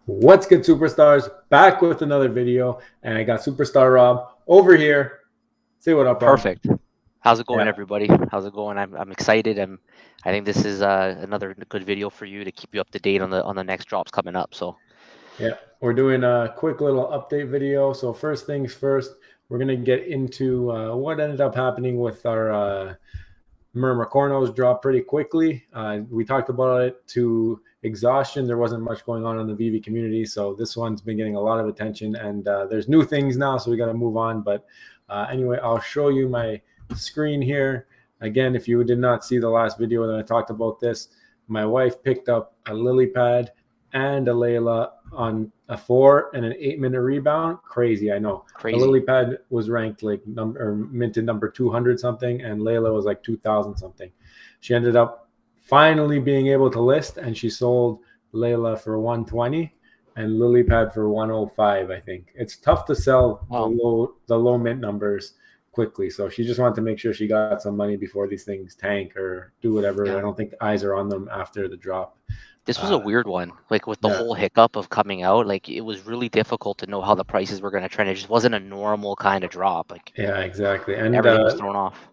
What's good, superstars? Back with another video, and I got Superstar Rob over here. Say what up, Rob. Perfect. How's it going, Yeah, everybody? How's it going? I'm excited. I think this is another good video for you to keep you up to date on the next drops coming up. So yeah. We're doing a quick little update video. So first things first, we're gonna get into what ended up happening with our Cornos drop pretty quickly. We talked about it to exhaustion. There wasn't much going on in the Veve community, so this one's been getting a lot of attention, and there's new things now, so we got to move on. But anyway, I'll show you my screen here. Again, if you did not see the last video that I talked about this, my wife picked up a lily pad and a Layla on a 4 and an 8-minute rebound. Crazy, I know. The crazy. lily pad was ranked like minted number 200 something, and Layla was like 2,000 something. She ended up finally being able to list, and she sold Layla for 120 and lily pad for 105. I think it's tough to sell Wow. the low mint numbers quickly, so she just wanted to make sure she got some money before these things tank or do whatever. Yeah. I don't think eyes are on them after the drop. This was a weird one. Like with the Yeah, whole hiccup of coming out, like it was really difficult to know how the prices were going to trend. It just wasn't a normal kind of drop. Like yeah, exactly. And everything was thrown off.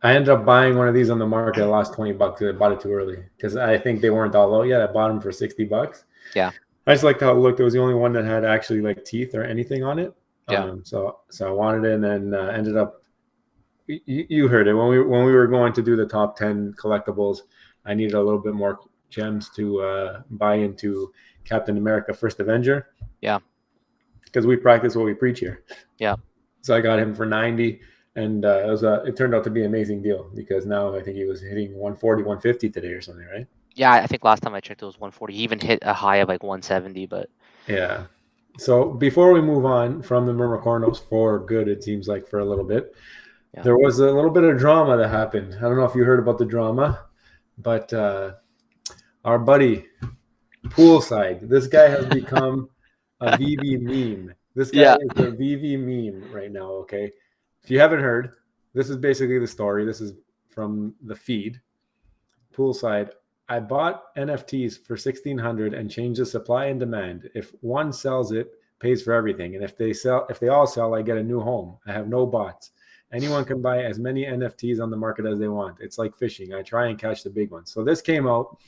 I ended up buying one of these on the market. I lost $20 because I bought it too early because I think they weren't all low yet. I bought them for $60. Yeah. I just liked how it looked. It was the only one that had actually like teeth or anything on it. Yeah. So I wanted it, and then ended up. You heard it when we were going to do the top 10 collectibles. I needed a little bit more gems to buy into Captain America: First Avenger. Yeah. Because we practice what we preach here. Yeah. So I got him for 90, and it turned out to be an amazing deal because now I think he was hitting 140, 150 today or something, right? Yeah. I think last time I checked, it was 140. He even hit a high of like 170, but Yeah. So before we move on from the Cornos for good, it seems like for a little bit, yeah. there was a little bit of drama that happened. I don't know if you heard about the drama, but our buddy Poolside, this guy has become a Veve meme. This guy Yeah. is the Veve meme right now. Okay, if you haven't heard, this is basically the story. This is from the feed. Poolside. I bought NFTs for 1,600 and changed the supply and demand. If one sells it, pays for everything, and if they all sell, I get a new home. I have no bots. Anyone can buy as many NFTs on the market as they want. It's like fishing. I try and catch the big ones. So this came out,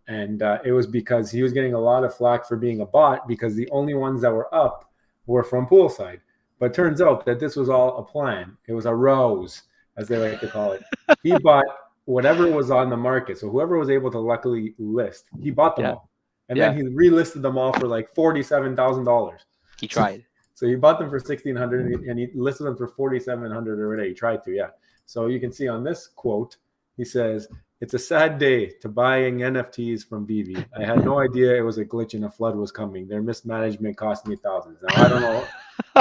and it was because he was getting a lot of flack for being a bot because the only ones that were up were from Poolside. But turns out that this was all a plan. It was a rose, as they like to call it. He bought whatever was on the market. So whoever was able to luckily list, he bought them Yeah. all. And then Yeah. he relisted them all for like $47,000. He So, tried. so he bought them for 1,600 and he listed them for 4,700 or whatever. He tried to, yeah. So you can see on this quote, he says, "It's a sad day to buying NFTs from Veve. I had no idea it was a glitch and a flood was coming. Their mismanagement cost me thousands." Now, I don't know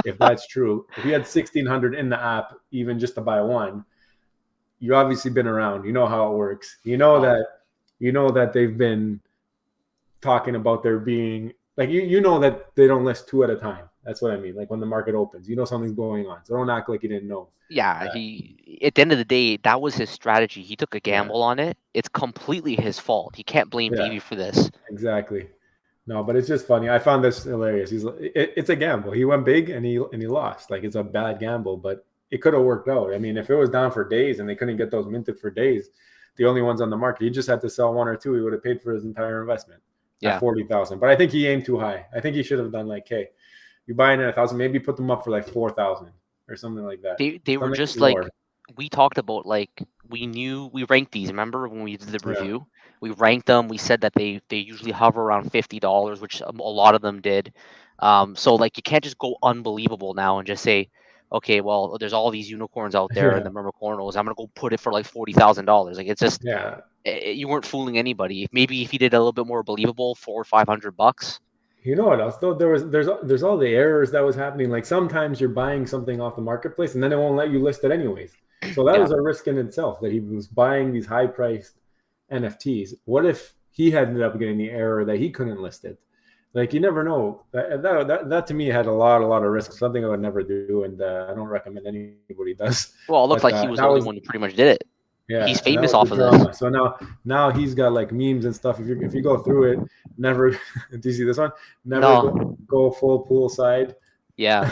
if that's true. If you had 1,600 in the app, even just to buy one, you obviously been around. You know how it works. You know that they've been talking about there being like you know that they don't list two at a time. That's what I mean. Like when the market opens, you know something's going on. So don't act like you didn't know. Yeah, he at the end of the day, that was his strategy. He took a Yeah, gamble on it. It's completely his fault. He can't blame yeah, Veve for this. exactly. No, but it's just funny. I found this hilarious. It's a gamble. He went big and he lost. Like it's a bad gamble, but it could have worked out. I mean, if it was down for days and they couldn't get those minted for days, the only ones on the market, he just had to sell one or two. He would have paid for his entire investment at Yeah, 40,000. But I think he aimed too high. I think he should have done like, hey, you buying at 1,000, maybe put them up for like 4,000 or something like that. they were Something just lower. like we talked about. Like we ranked these. Remember when we did the Yeah, review? We ranked them. We said that they usually hover around $50, which a lot of them did. So like you can't just go unbelievable now and just say, okay, well there's all these unicorns out there in yeah, the Mermaid. I'm gonna go put it for like $40,000. Like it's just yeah. you weren't fooling anybody. Maybe if you did a little bit more believable, $400 or $500. You know what else though? There's all the errors that was happening. Like sometimes you're buying something off the marketplace and then it won't let you list it anyways. So that Yeah, was a risk in itself that he was buying these high priced NFTs. What if he had ended up getting the error that he couldn't list it? Like you never know. That to me had a lot of risk. Something I would never do, and I don't recommend anybody does. well, it looked But like he was that the only was one who pretty much did it. He's Yeah, and that famous was the off of this. drama. So now he's got like memes and stuff. If you go through it, never. Do you see this one? Never No. go full poolside. Yeah,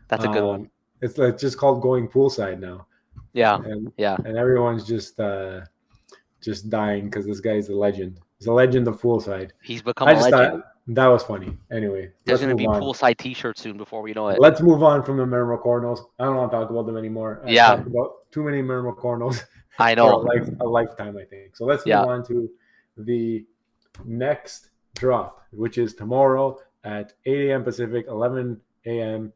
that's a good one. um, it's like just called going poolside now, Yeah. and Yeah. everyone's just dying because this guy's a legend. He's a legend of poolside. He's become I a just thought legend. that was funny. Anyway, There's let's gonna move be on. poolside T-shirts soon before we know it. Let's move on from the Mermaid cornels. I don't want to talk about them anymore. I've Yeah, talked about too many Mermaid cornels I for know. a lifetime, I think. So let's move Yeah. on to the next drop, which is tomorrow at 8 a.m. Pacific, 11 a.m.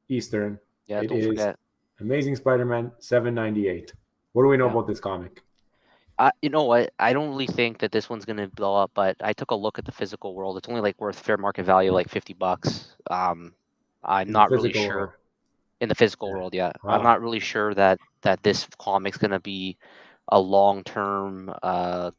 Eastern. Yeah. It Don't is forget. Amazing Spider-Man 798. What do we know Yeah. about this comic? You know what? I don't really think that this one's gonna blow up, but I took a look at the physical world. It's only like worth fair market value, like $50. I'm In the not really physical world? sure in the physical Yeah. world. Yeah, I'm Wow. not really sure that this comic's gonna be a long-term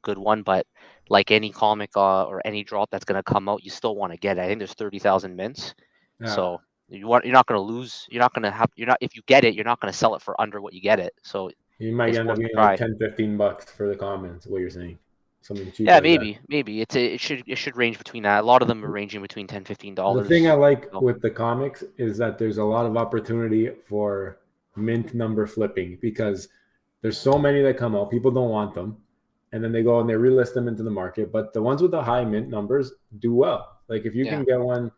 good one. But like any comic or any drop that's gonna come out, you still want to get it. I think there's 30,000 mints, Yeah. so you're not gonna lose. You're not gonna have. You're not if you get it, you're not gonna sell it for under what you get it. So You might it's end up worth a getting like try. 10, $15 for the comments, what you're saying. Something cheap Yeah, like that. maybe it should range between that. A lot of them are ranging between $10, The thing I $15. like So with the comics is that there's a lot of opportunity for mint number flipping because there's so many that come out. People don't want them. And then they go and they relist them into the market. But the ones with the high mint numbers do well. Like if you yeah, can get one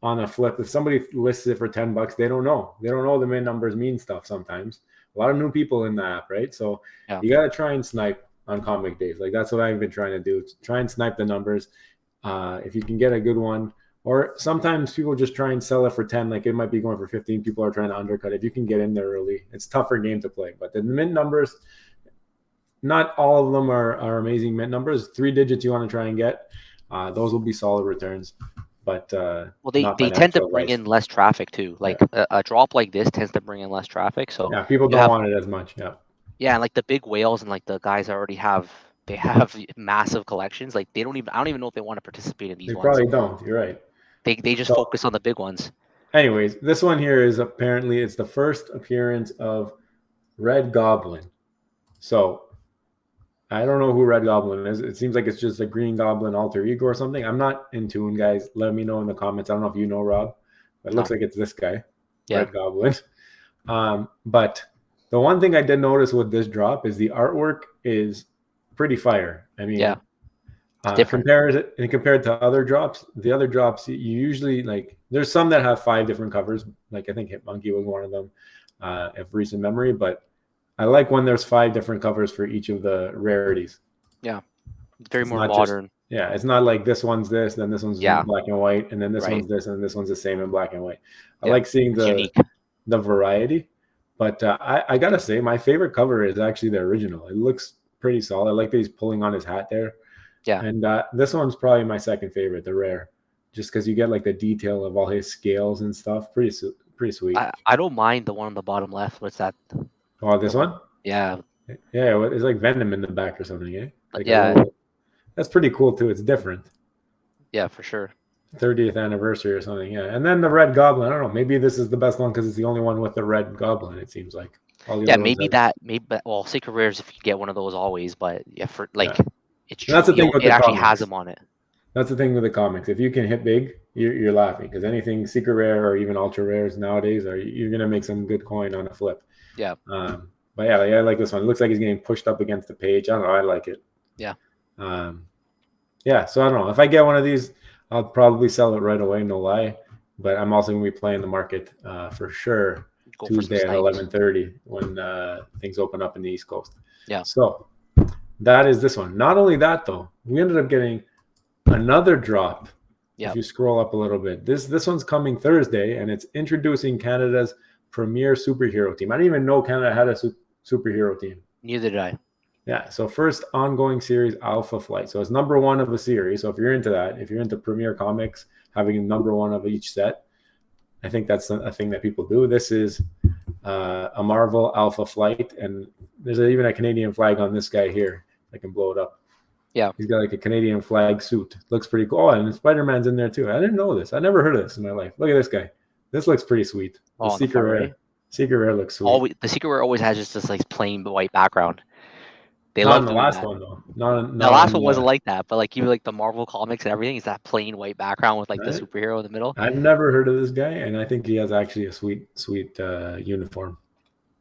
on a flip, if somebody lists it for $10, they don't know. They don't know the mint numbers mean stuff sometimes. A lot of new people in the app, right? So yeah. you got to try and snipe on comic days. Like that's what I've been trying to do. Try and snipe the numbers. If you can get a good one, or sometimes people just try and sell it for 10, like it might be going for 15. People are trying to undercut. If you can get in there early, it's tougher game to play. But the mint numbers, not all of them are amazing mint numbers. 3 digits you want to try and get, those will be solid returns, but Well, not they tend to financial bring advice. in less traffic too. Yeah, Like a drop like this tends to bring in less traffic. So yeah, people you don't have want it as much. Yeah, yeah, and like the big whales and like the guys that already have they have massive collections. Like they don't even I don't even know if they want to participate in these they ones. probably don't. You're right. They just So, focus on the big ones. anyways, this one here is apparently it's the first appearance of Red Goblin. So I don't know who Red Goblin is. It seems like it's just a Green Goblin alter ego or something. I'm not in tune, guys. Let me know in the comments. I don't know if you know Rob, but it looks No, like it's this guy, yeah, Red Goblin. But the one thing I did notice with this drop is the artwork is pretty fire. I yeah, mean, it's different. compared to other drops, the other drops you usually like. There's some that have 5 different covers. Like I think Hit Monkey was one of them, of recent memory. But I like when there's 5 different covers for each of the rarities. Yeah, it's very It's more not just modern. yeah, it's not like this one's this, then this one's in Yeah, black and white, and then this right. one's this, and this one's the same in black and white. I Yeah, like seeing it's unique. the variety, but I gotta say my favorite cover is actually the original. It looks pretty solid. I like that he's pulling on his hat there, Yeah, and this one's probably my second favorite, the rare, just because you get like the detail of all his scales and stuff. Pretty sweet. I don't mind the one on the bottom left. What's that? Oh, The this one? one, Yeah, yeah, it's like Venom in the back or something, eh? Like a yeah, little. That's pretty cool too. It's different. yeah, for sure. 30th anniversary or something. Yeah. And then the Red Goblin. I don't know. Maybe this is the best one because it's the only one with the Red Goblin, it seems like. All the Yeah, other ones maybe have. that. Maybe well, secret rares if you get one of those always. But yeah, for Yeah. like, it's And that's true. the thing with It the actually has comics. them on it. That's the thing with the comics. If you can hit big, you're laughing because anything secret rare or even ultra rares nowadays, you're going to make some good coin on a flip. Yeah, But yeah, I like this one. It looks like he's getting pushed up against the page. I don't know. I like it. yeah. Um, yeah. So I don't know. If I get one of these, I'll probably sell it right away. No lie. But I'm also going to be playing the market for sure Go for some Tuesday at snipes. 11:30 when things open up in the East Coast. Yeah, So that is this one. Not only that though, we ended up getting another drop. yeah. If you scroll up a little bit, this one's coming Thursday, and it's introducing Canada's premier superhero team. I didn't even know Canada had a superhero team. Neither did I. Yeah, so first ongoing series Alpha Flight. So it's number one of a series. So if you're into that, if you're into Premier Comics, having number one of each set, I think that's a thing that people do. This is a Marvel Alpha Flight, and there's even a Canadian flag on this guy here. I can blow it up. Yeah, He's got like a Canadian flag suit. Looks pretty cool. Oh, and Spider-Man's in there too. I didn't know this. I never heard of this in my life. Look at this guy. This looks pretty sweet. The oh, on the far right. secret rare looks sweet. Always the secret rare always has just this like plain white background. They Not love in the doing last that. one though. Not The not last on one wasn't the like that, but like even like the Marvel comics and everything is that plain white background with like the right. superhero in the middle. I've never heard of this guy, and I think he has actually a sweet uniform.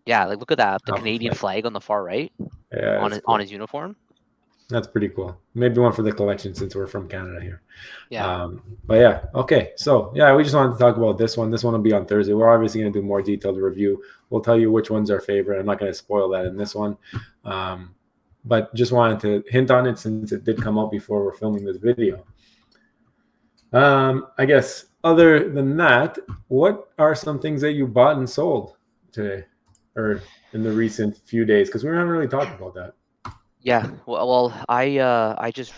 Yeah, like look at that, the Alpha Canadian Flight. flag on the far right Yeah, it's on cool. his uniform. That's pretty cool. Maybe one for the collection since we're from Canada here. Yeah. But yeah, okay. So yeah, we just wanted to talk about this one. This one will be on Thursday. We're obviously going to do more detailed review. We'll tell you which one's our favorite. I'm not going to spoil that in this one, but just wanted to hint on it since it did come out before we're filming this video. I guess other than that, what are some things that you bought and sold today or in the recent few days? Because we haven't really talked about that. Yeah. Well, I just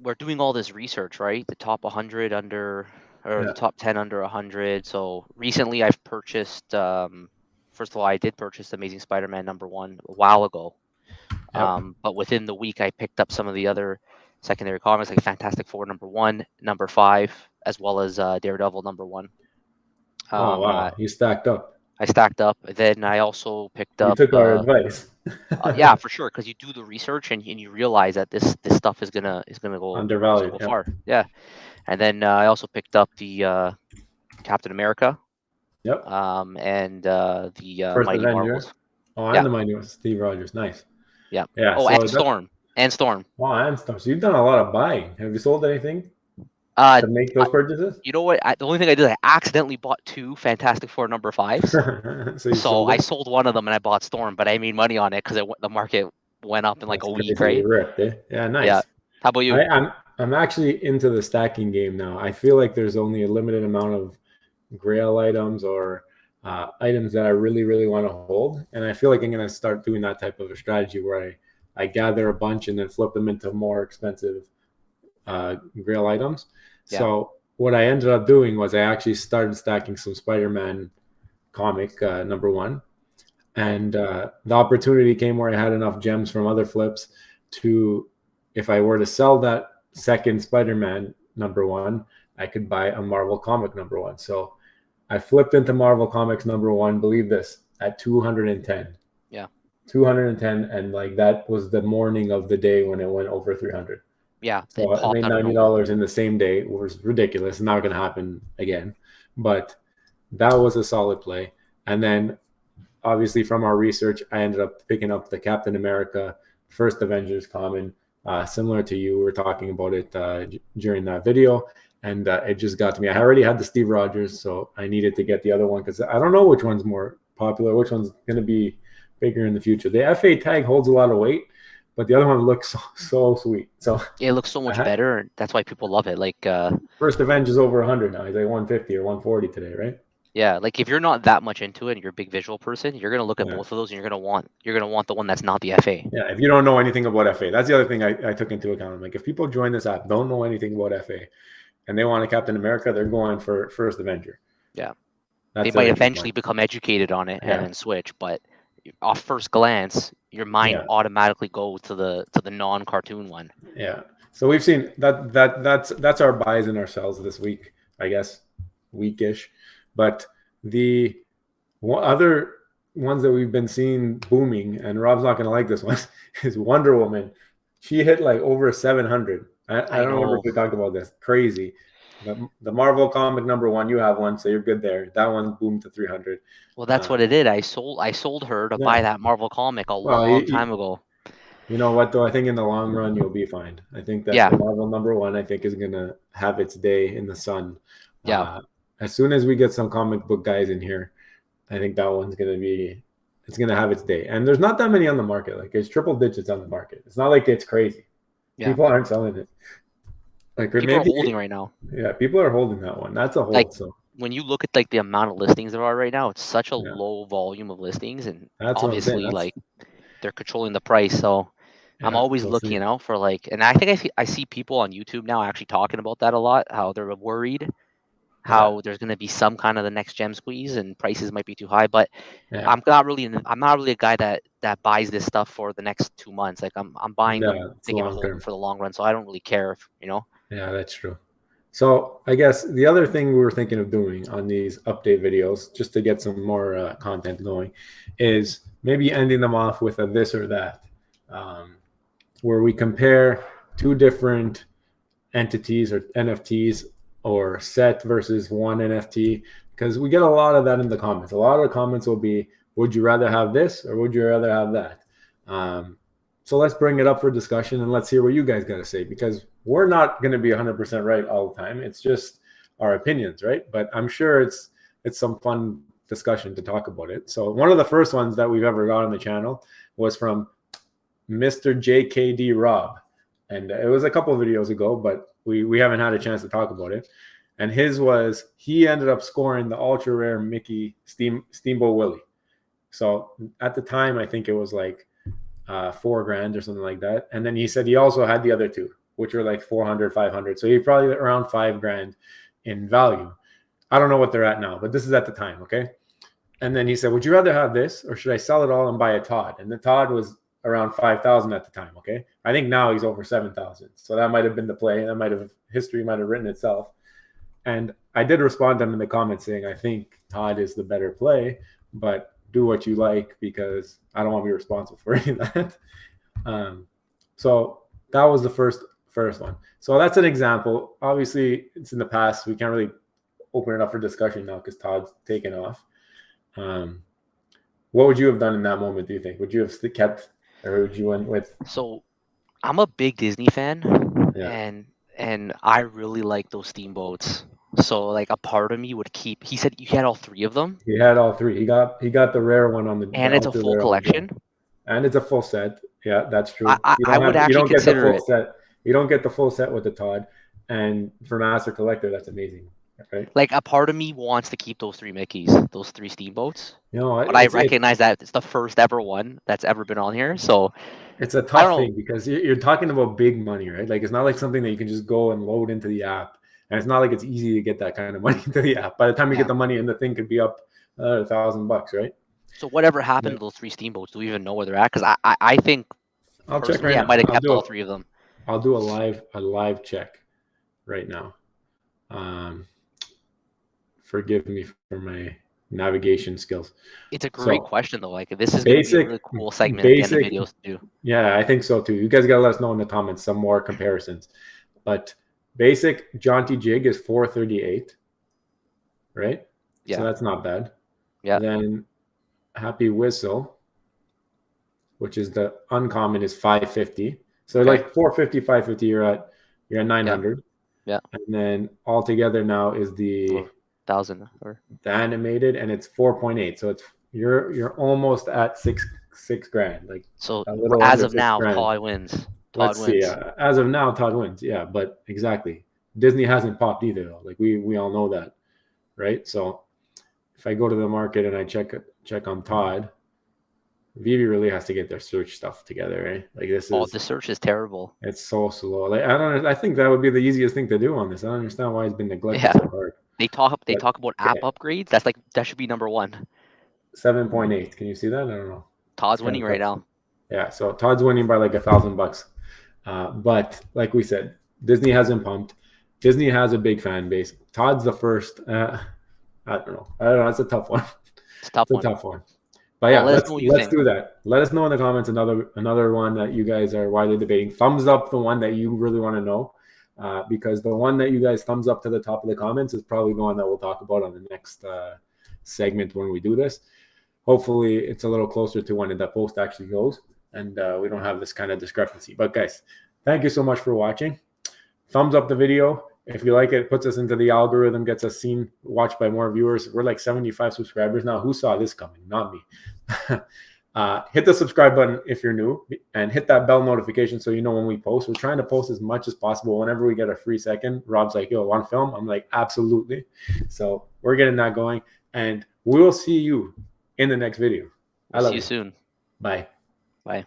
we're doing all this research, right? The top 100 under or the Yeah. top 10 under 100. So recently I've purchased first of all, I did purchase Amazing Spider-Man #1 a while ago. Yep. But within the week I picked up some of the other secondary comics like Fantastic Four #1, #5, as well as Daredevil #1. Oh wow, you stacked up. I stacked up. Then I also picked You up took our advice. yeah, for sure, because you do the research and you realize that this stuff is gonna Undervalued. go Yep. far. Yeah, and then I also picked up the Captain America, Yep. and the First Mighty Avenger. Marvels. Oh, Yeah, and the mighty was Steve Rogers. Nice. yeah. Yeah. Oh, So that. And Storm. Wow, and stuff. So you've done a lot of buying. Have you sold anything Uh, to make I, those purchases? you know what? The only thing I did, I accidentally bought two Fantastic Four #5s. So you So sold I them. sold one of them and I bought Storm, but I made money on it because the market went up in like That's a week, crazy. right? You ripped, eh? Yeah, Yeah. nice. How about you? I'm actually into the stacking game now. I feel like there's only a limited amount of grail items or items that I really want to hold, and I feel like I'm gonna start doing that type of a strategy where I gather a bunch and then flip them into more expensive grail items. Yeah. So what I ended up doing was I actually started stacking some Spider-Man comic #1, Okay. and the opportunity came where I had enough gems from other flips to, if I were to sell that second Spider-Man #1, I could buy a Marvel comic #1. So I flipped into Marvel Comics #1, believe this, at 210. Yeah. 210, and like that was the morning of the day when it went over 300. Yeah. It So I popped made out of nowhere. $90 in the same day. It was ridiculous. It's not going to happen again. But that was a solid play. And then obviously from our research, I ended up picking up the Captain America First Avengers common, similar to you. We were talking about it during that video, and it just got to me. I already had the Steve Rogers, so I needed to get the other one because I don't know which one's more popular, which one's going to be bigger in the future. The FA tag holds a lot of weight, but the other one looks so sweet. So It looks so much better, and that's why people love it. Like, First Avengers over 100 now. He's like 150 or 140 today, right? yeah, like if you're not that much into it and you're a big visual person, you're gonna look at Yeah. both of those and you're gonna want the one that's not the FA. Yeah, if you don't know anything about FA, that's the other thing I took into account. I'm like, if people join this app, don't know anything about FA, and they want a Captain America, they're going for First Avenger. Yeah, they That's might the key eventually point. become educated on it and Yeah, then switch, but off first glance, your mind yeah, automatically goes to the non-cartoon one. yeah. So we've seen that's our buys and our sells this week, I guess, weekish. But the other ones that we've been seeing booming, and Rob's not going to like this one, is Wonder Woman. She hit like over 700. I I don't remember know. if we talked about this. Crazy. The Marvel comic #1, you have one, so you're good there. That one boomed to 300. Well, that's what it did. I sold her to buy Yeah. that Marvel comic a Well, long time ago. you know what though? I think in the long run you'll be fine. I think that Yeah, the Marvel #1, I think, is gonna have its day in the sun. yeah, Uh, as soon as we get some comic book guys in here, I think that one's gonna be. It's gonna have its day. And there's not that many on the market. Like it's triple digits on the market. It's not like it's crazy. yeah. People aren't selling it. Like People are maybe holding right now. yeah, people are holding that one. That's a Like hold. So when you look at like the amount of listings there are right now, it's such a yeah, low volume of listings, and that's what I'm saying. obviously That's like they're controlling the price. So I'm yeah. always We'll see. looking out for like, and I think I see people on YouTube now actually talking about that a lot. How they're worried Yeah, how there's going to be some kind of the next gem squeeze and prices might be too high. But yeah, I'm not really a guy that buys this stuff for the next 2 months. Like I'm buying them yeah. It's thinking of long holding term. for the long run. So I don't really care if Yeah, that's true. So I guess the other thing we were thinking of doing on these update videos, just to get some more content going, is maybe ending them off with a this or that. Um, where we compare two different entities or NFTs or set versus one NFT, because we get a lot of that in the comments. A lot of the comments will be, would you rather have this or would you rather have that? So let's bring it up for discussion and let's hear what you guys got to say, because we're not going to be 100% right all the time. It's just our opinions, right? But I'm sure it's some fun discussion to talk about it. So one of the first ones that we've ever got on the channel was from Mr. JKD Rob. And it was a couple of videos ago, but we haven't had a chance to talk about it. And his was, he ended up scoring the ultra rare Mickey Steamboat Willie. So at the time, I think it was like $4,000 or something like that. And then he said he also had the other two, which were like 400, 500. So he probably around $5,000 in value. I don't know what they're at now, but this is at the time, okay? And then he said, would you rather have this or should I sell it all and buy a Todd? And the Todd was around 5,000 at the time, okay? I think now he's over 7,000. So that might have been the play. That might have, history might have written itself. And I did respond to him in the comments saying, I think Todd is the better play, but do what you like because I don't want to be responsible for any of that. So that was the first one. So that's an example. Obviously, it's in the past. We can't really open it up for discussion now because Todd's taken off. What would you have done in that moment, do you think? Would you have kept, or would you went with? So I'm a big Disney fan, Yeah. and I really like those steamboats. So like a part of me would keep. He said you had all three of them, He had all three. He got the rare one on the and it's a ultra full rare on the drone. collection. And it's a full set. Yeah, that's true. I would You actually don't get the consider full it. set. You don't get the full set with the Todd. And for Master Collector, that's amazing. Right? Like a part of me wants to keep those three Mickeys, those three steamboats. You know, But I recognize that it's the first ever one that's ever been on here. So it's a I don't tough know. thing because you're talking about big money, right? Like it's not like something that you can just go and load into the app. And it's not like it's easy to get that kind of money into the app. By the time you Yeah. get the money in, the thing could be up $1,000, right? So whatever happened Yeah. to those three steamboats? Do we even know where they're at? Because I think I'll check personally right I now. might have kept all three of them. I'll do a live check right now. Forgive me for my navigation skills. It's a great question though. Like this is going to be a Basic, really cool segment at the end of basic. videos to do. Yeah, I think so too. You guys gotta let us know in the comments some more comparisons. But basic jaunty jig is 438, right? Yeah. So that's not bad. Yeah. Then happy whistle, which is the uncommon, is 550. So Okay. like 450, 550, you're at 900. Yeah. And then all together now is the 1,000 or the animated, and it's 4.8. So it's you're almost at six grand, like so a little as under of 6 now, grand. Todd wins. Let's see. As of now, Todd wins. Yeah, but exactly. Disney hasn't popped either, though. Like we all know that, right? So if I go to the market and I check on Todd, Veve really has to get their search stuff together, right? Like this is. The search is terrible. It's so slow. Like I think that would be the easiest thing to do on this. I don't understand why it's been neglected so hard. They talk about app upgrades. That should be number one. 7.8. Can you see that? I don't know. Todd's winning right now. Yeah, so Todd's winning by like $1,000. But like we said, Disney hasn't pumped. Disney has a big fan base. Todd's the first. I don't know. It's a tough one. It's a tough one. But yeah, let's do that. Let us know in the comments another one that you guys are widely debating. Thumbs up the one that you really want to know, because the one that you guys thumbs up to the top of the comments is probably the one that we'll talk about on the next segment when we do this. Hopefully, it's a little closer to when that post actually goes, and we don't have this kind of discrepancy. But guys, thank you so much for watching. Thumbs up the video. If you like it, it puts us into the algorithm, gets us seen, watched by more viewers. We're like 75 subscribers now. Who saw this coming? Not me. Hit the subscribe button if you're new, and hit that bell notification so you know when we post. We're trying to post as much as possible. Whenever we get a free second, Rob's like, yo, want to film? I'm like, absolutely. So we're getting that going, and we'll see you in the next video. We'll see you soon. Bye. Bye.